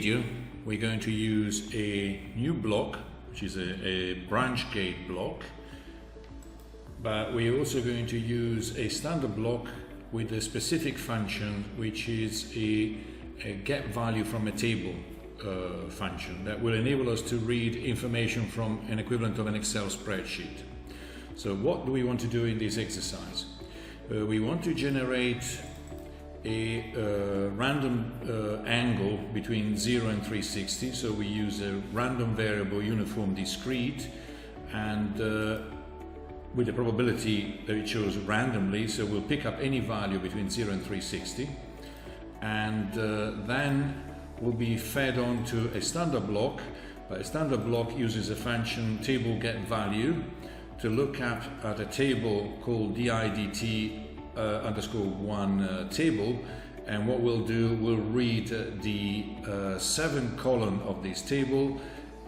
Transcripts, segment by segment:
video we're going to use a new block, which is a branch gate block, but we're also going to use a standard block with a specific function, which is a get value from a table function that will enable us to read information from an equivalent of an Excel spreadsheet. So what do we want to do in this exercise? We want to generate a random angle between 0 and 360. So we use a random variable uniform discrete, and with the probability that it shows randomly, so we'll pick up any value between 0 and 360, and then will be fed on to a standard block. But a standard block uses a function table get value to look at a table called didt underscore one table, and what we'll do, we'll read the 7 column of this table,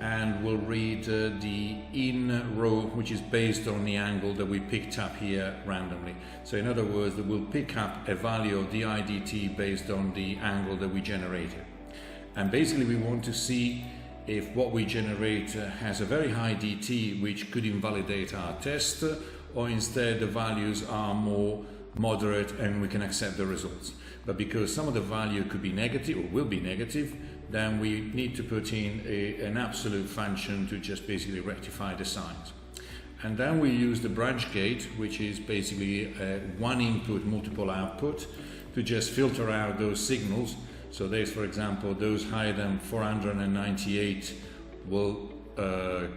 and we'll read the in row, which is based on the angle that we picked up here randomly. So in other words, we'll pick up a value of didt based on the angle that we generated. And basically we want to see if what we generate has a very high dt, which could invalidate our test, or instead the values are more moderate and we can accept the results. But because some of the value could be negative or will be negative, then we need to put in an absolute function to just basically rectify the signs. And then we use the branch gate, which is basically one input, multiple output, to just filter out those signals. So there's, for example, those higher than 498 will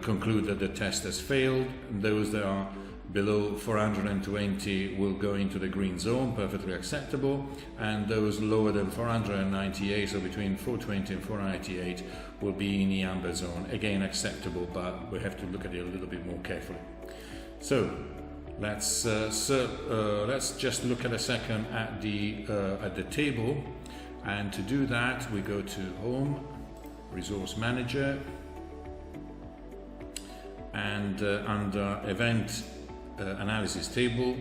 conclude that the test has failed, and those that are below 420 will go into the green zone, perfectly acceptable, and those lower than 498, so between 420 and 498, will be in the amber zone, again acceptable, but we have to look at it a little bit more carefully. So let's just look at a second at the table, and to do that we go to Home, Resource Manager, and under Event Analysis Table,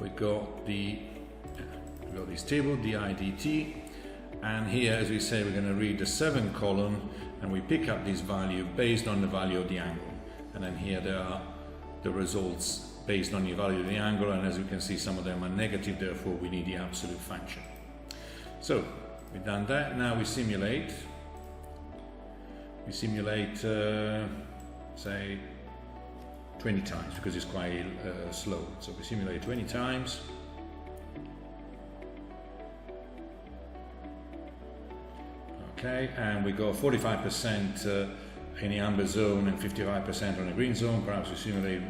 we got this table didt, and here, as we say, we're going to read the 7 column, and we pick up this value based on the value of the angle, and then here there are the results based on the value of the angle, and as you can see, some of them are negative, therefore we need the absolute function. So we've done that. Now we simulate say 20 times, because it's quite slow. So we simulate 20 times. Okay, and we go 45% in the amber zone and 55% on the green zone. Perhaps we simulate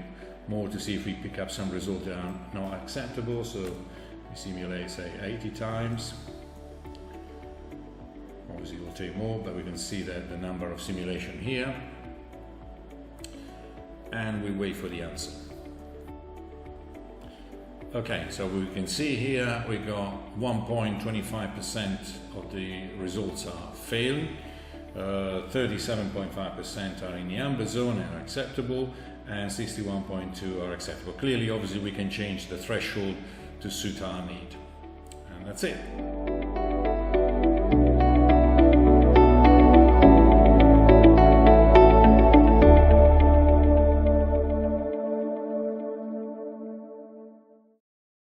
more to see if we pick up some results that are not acceptable. So we simulate, say, 80 times. Obviously it will take more, but we can see that the number of simulation here. And we wait for the answer. Okay, so we can see here we got 1.25% of the results are failing, 37.5% are in the amber zone and are acceptable, and 61.2% are acceptable. Clearly, obviously, we can change the threshold to suit our need. And that's it.